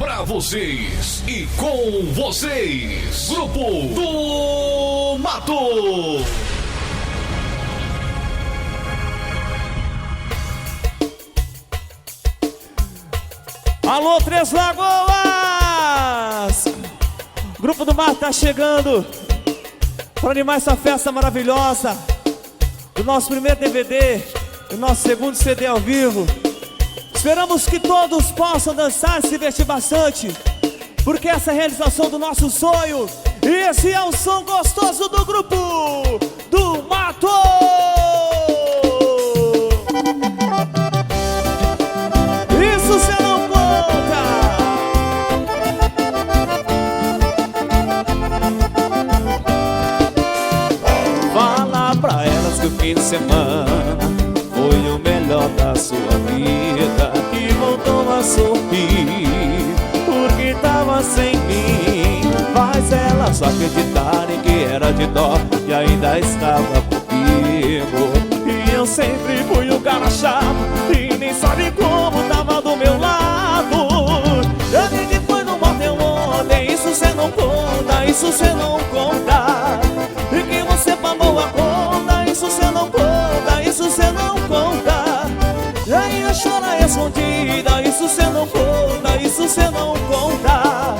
Pra vocês e com vocês, Grupo do Mato. Alô, Três Lagoas! Grupo do Mato tá chegando para animar essa festa maravilhosa do nosso primeiro DVD, do nosso segundo CD ao vivo. Esperamos que todos possam dançar e se divertir bastante, porque essa é a realização do nosso sonho. E esse é o som gostoso do Grupo do Mato. Isso cê não conta. Fala pra elas que o fim de semana foi o melhor da sua vida, que voltou a sorrir porque tava sem mim. Faz elas acreditarem que era de dó e ainda estava comigo. E eu sempre fui o cara chato e nem sabe como tava do meu lado. Eu nem que foi no motel ontem, isso cê não conta, isso cê não conta. E que você pagou a conta, isso cê não conta, isso cê não conta. E ainda chora escondida, isso cê não conta, isso cê não conta.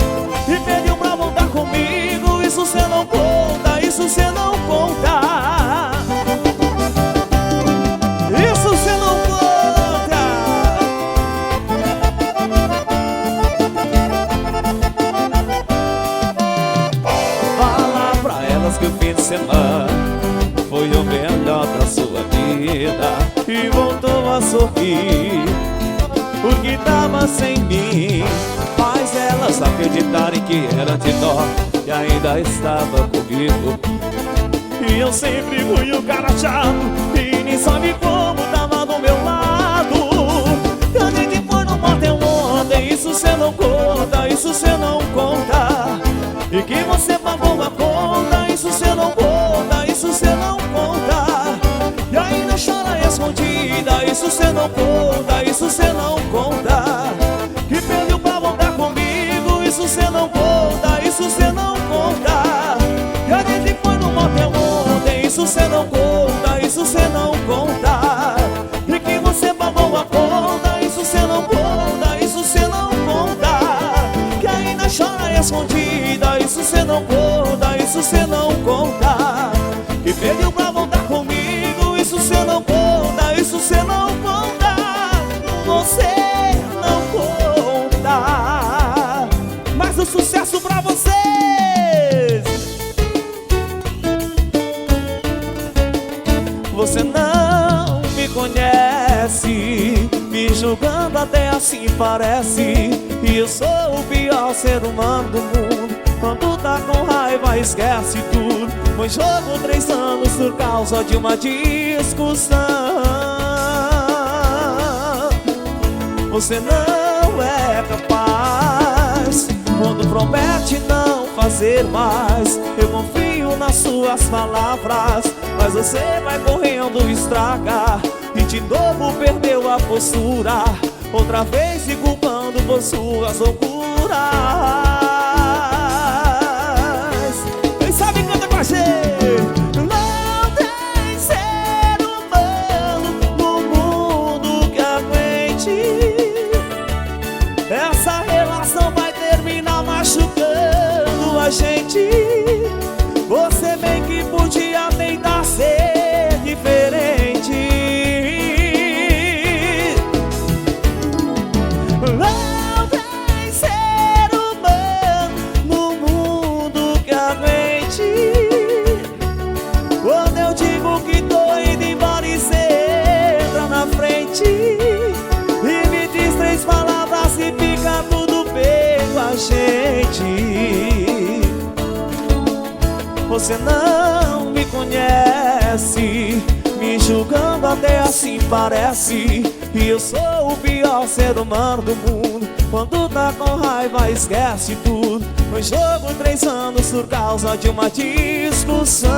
E pediu pra voltar comigo, isso cê não conta, isso cê não conta. Isso cê não conta. Fala pra elas que o fim de semana foi o melhor da sua vida, e voltou a sorrir porque tava sem mim. Faz elas acreditarem que era de dó e ainda estava comigo. E eu sempre fui o cara chato e nem sabe como tava do meu lado. Eu nem que foi no motel ontem, isso cê não conta, isso cê não conta. E que você pagou a conta, isso cê não conta, isso cê não conta. E ainda chora escondida, isso cê não conta, isso cê não conta. Que pediu pra voltar comigo, isso cê não conta, isso cê não conta. E a gente foi no motel ontem, isso cê não conta, isso cê não conta. E que você pagou a conta, isso cê não conta, isso cê não conta. Que ainda chora escondida, isso cê não conta, isso cê não conta. Que pediu pra voltar comigo, isso cê não conta, isso cê não conta. Você não conta. Mais um sucesso pra vocês. Você não me conhece, me julgando até assim parece. E eu sou o pior ser humano do mundo. Quando tá com raiva esquece tudo. Foi jogo 3 anos por causa de uma discussão. Você não é capaz quando promete não fazer mais. Eu confio nas suas palavras, mas você vai correndo estragar. E de novo perdeu a postura, outra vez se culpando por suas loucuras. Quem sabe canta com a gente. Não tem ser humano no mundo que aguente. Essa relação vai terminar machucando a gente. Você bem que podia tentar ser diferente. Não tem ser humano no mundo que aguente. Quando eu digo que tô indo embora e cê entra na frente e me diz 3 palavras e fica tudo bem com a gente. Você não me conhece, me julgando até assim parece. E eu sou o pior ser humano do mundo. Quando tá com raiva esquece tudo. Foi jogo 3 anos por causa de uma discussão.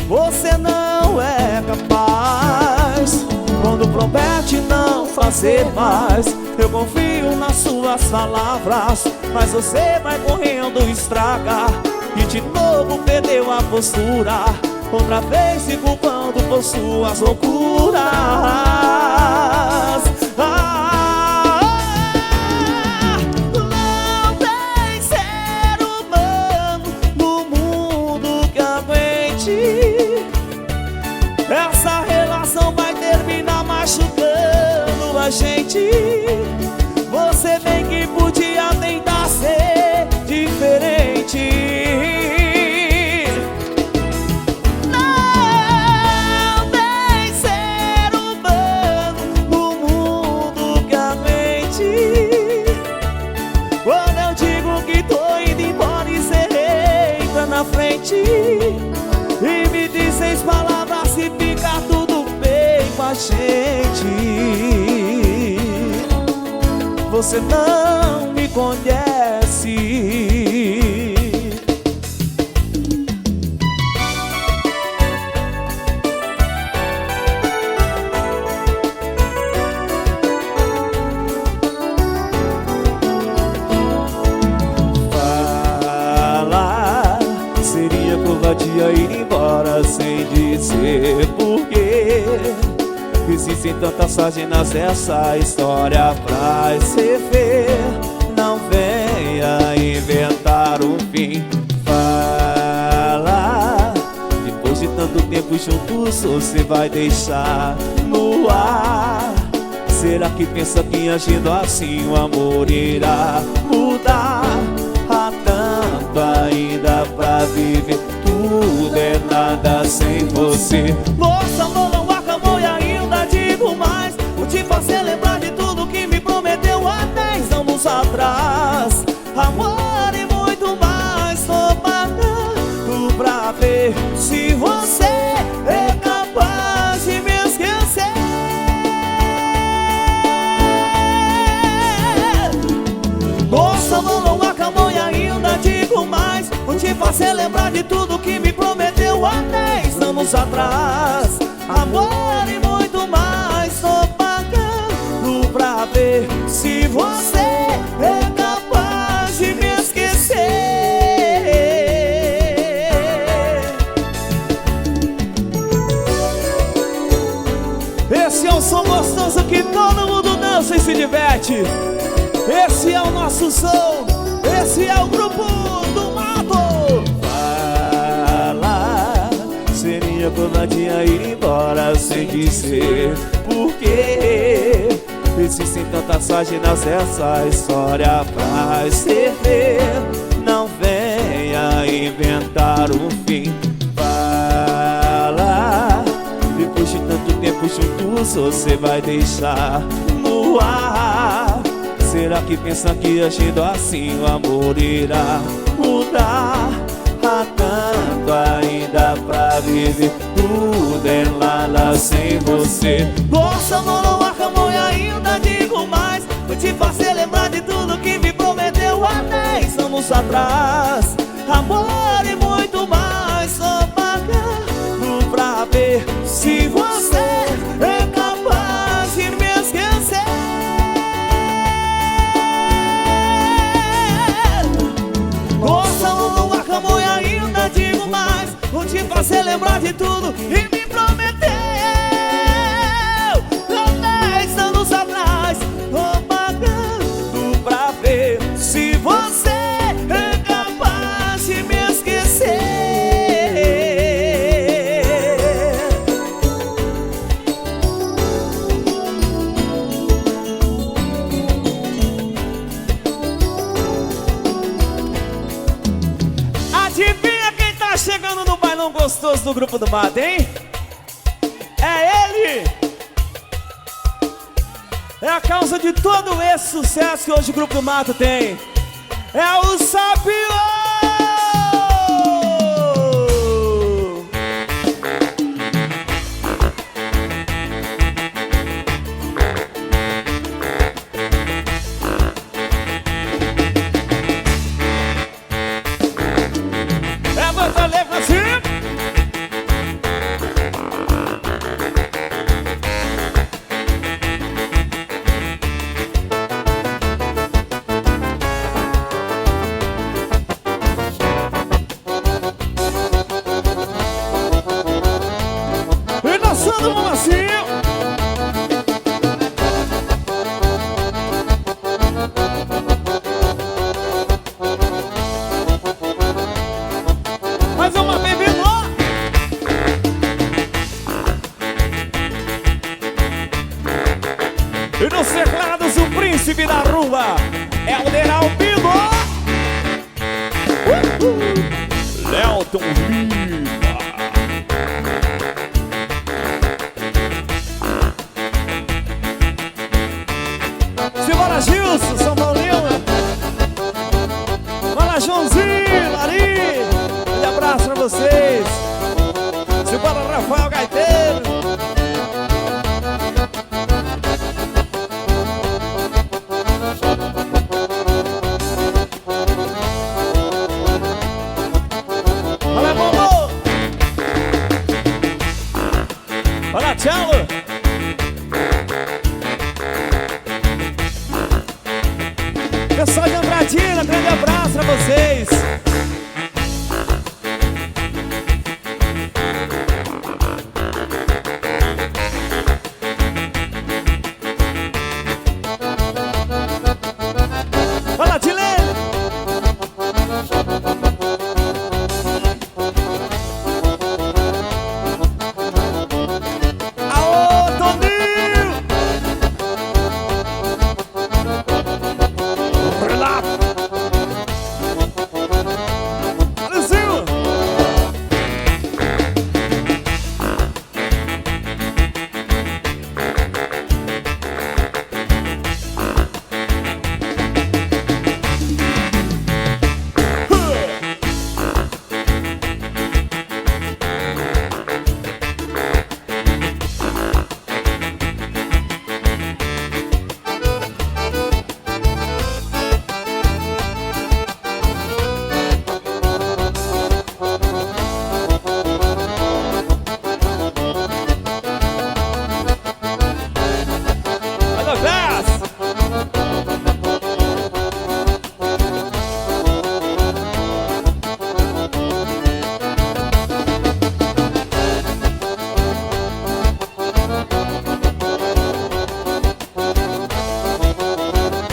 Você não é capaz quando quando promete não fazer mais. Eu confio nas suas palavras, mas você vai correndo estragar e de novo perdeu a postura, outra vez se culpando por suas loucuras. Não tem ser humano no mundo que aguente. Essa relação vai terminar machucando a gente. Você bem que podia tentar ser diferente. Não tem ser humano no mundo que aguente. Quando eu digo que tô indo embora e cê entra na frente e me diz 6 palavras se fica tudo bem com a gente. Você não me conhece. Falar seria covardia ir embora sem dizer porquê. Existem tantas páginas dessa história pra escrever. Não venha inventar um fim. Fala, depois de tanto tempo juntos você vai deixar no ar. Será que pensa que agindo assim o amor irá mudar? Há tanto ainda pra viver, tudo é nada sem você. Nossa, amor não acabou e ainda digo mais. Vou te fazer lembrar de tudo que me prometeu há 10 anos atrás. Amor e muito mais, tô pagando pra ver se você é capaz de me esquecer. Nossa, amor não acabou e ainda digo mais. Vou te fazer lembrar de tudo que me prometeu há 10 anos atrás. Amor e muito mais, tô pagando pra ver se você é capaz de me esquecer. Esse é o som gostoso que todo mundo dança e se diverte. Esse é o nosso som, esse é o Grupo do Mato. Fala, seria covardia ir embora sem dizer porquê. Existem tantas páginas dessa história pra escrever. Não venha inventar um fim. Fala, depois de tanto tempo juntos você vai deixar no ar. Será que pensa que agindo assim o amor irá mudar? Há tanto ainda pra viver, tudo é nada sem você. Nossa, amor não acabou e ainda digo mais. Vou te fazer lembrar de tudo que me prometeu há 10 anos atrás. Amor e muito mais, só pagando pra ver se você é capaz de me esquecer. Nossa, não acabou e ainda digo mais. Vou te fazer lembrar de tudo e me prometeu há 10 anos atrás. Tô pagando pra ver se você é capaz de me esquecer. Adivinha quem tá chegando no bailão gostoso do Grupo do Mato, hein? É ele! É a causa de todo esse sucesso que hoje o Grupo do Mato tem. É o Sabiô! Nos teclados, o príncipe da rua, Helder Albino. Lelton Lima. Simbora, Gilson, São Paulino. Fala, Joãozinho, Lari. Um abraço pra vocês. Simbora, Rafael Gaiteiro. Olha, tchau! Pessoal de Andradina, grande abraço pra vocês! Olha, Tilene!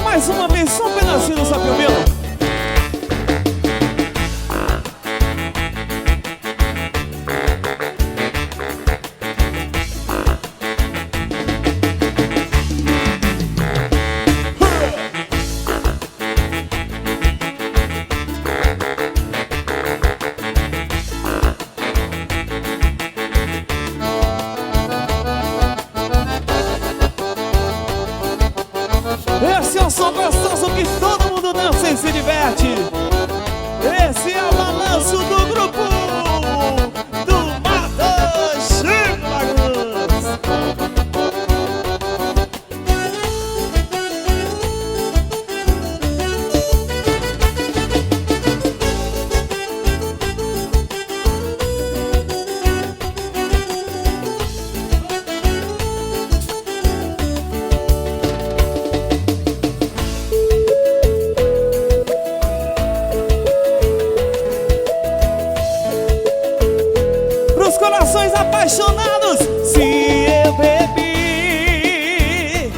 Mais uma vez, só um pedacinho do Sapio Milo. Esse é o som gostoso que todo mundo dança e se diverte. Esse é o balanço do grupo do Mato Chico Bagunça. Corações apaixonados, se eu bebi,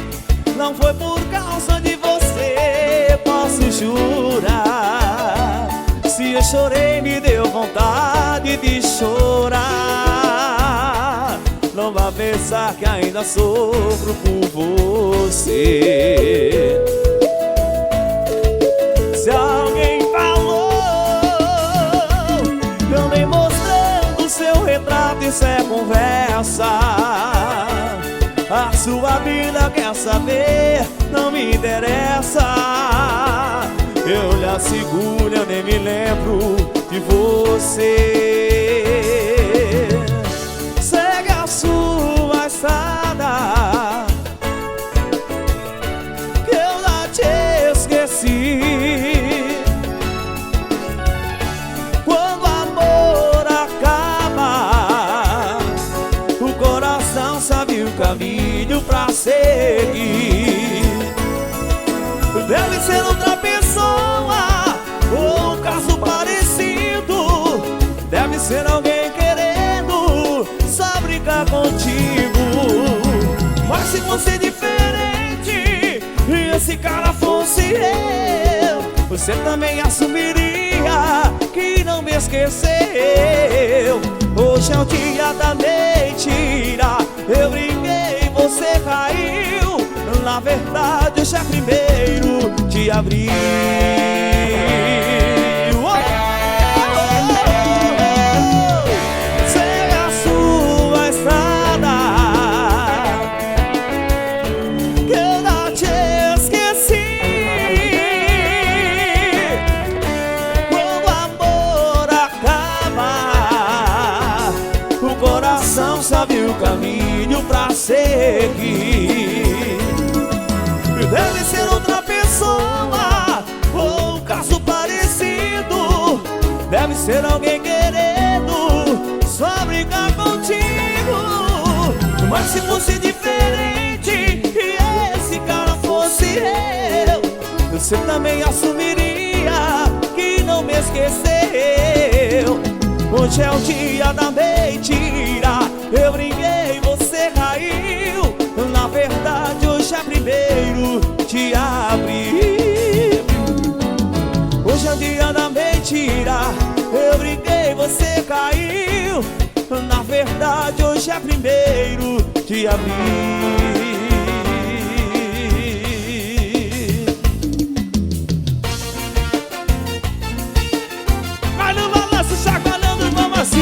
não foi por causa de você, posso jurar. Se eu chorei, me deu vontade de chorar. Não vá pensar que ainda sofro por você. Se alguém falou, também mostrando seu retrato, isso é conversa. A sua vida quer saber, não me interessa. Eu lhe asseguro, eu nem me lembro de você. Segue a sua estrada, que eu já te esqueci. Quando o amor acaba, o coração sabe o caminho pra seguir. Deve ser outra pessoa, ou um caso parecido. Deve ser alguém querendo só brincar contigo. Mas se fosse diferente e esse cara fosse eu, você também assumiria que não me esqueceu. Hoje é o dia da mentira, eu brinquei, você caiu Na verdade hoje é primeiro de abril. Sei a sua estrada, que eu não te esqueci. Quando o amor acaba, o coração sabe o caminho pra seguir. Deve ser outra pessoa, ou um caso parecido. Deve ser alguém querendo só brincar contigo. Mas se fosse diferente e esse cara fosse eu, você também assumiria que não me esqueceu. Hoje é o dia da mentira, eu brinquei, você caiu. Na verdade hoje é primeiro de abril. Hoje é o dia da mentira, eu brinquei, você caiu. Na verdade hoje é primeiro de abril. Vai no balanço, chacoalhando, vamos assim.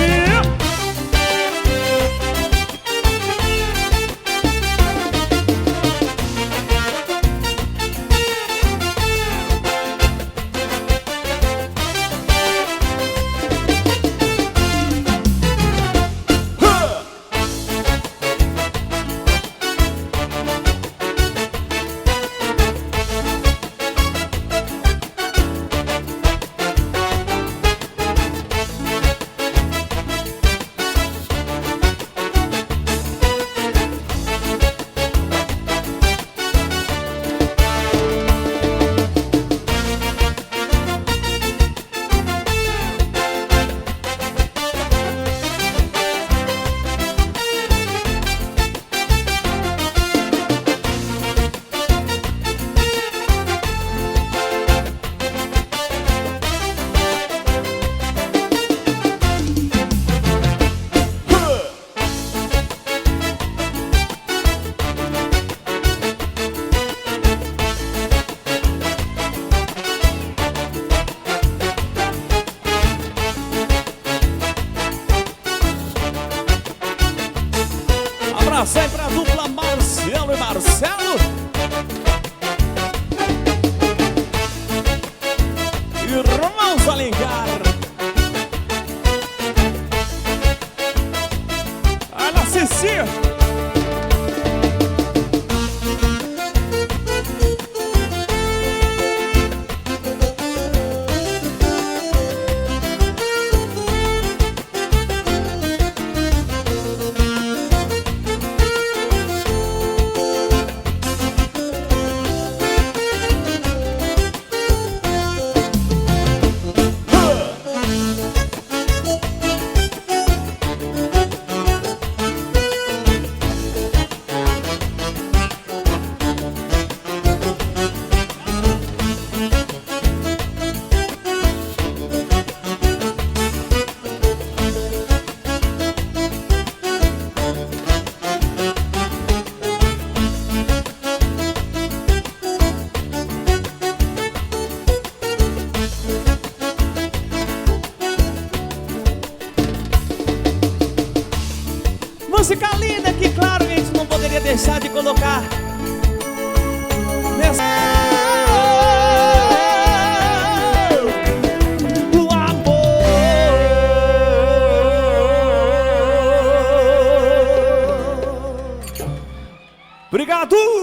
Sai pra dupla Marcelo e Marcelo. Irmãos Alencar. Olha, Cici. Música linda que, claro, a gente não poderia deixar de colocar nessa... O amor. Obrigado!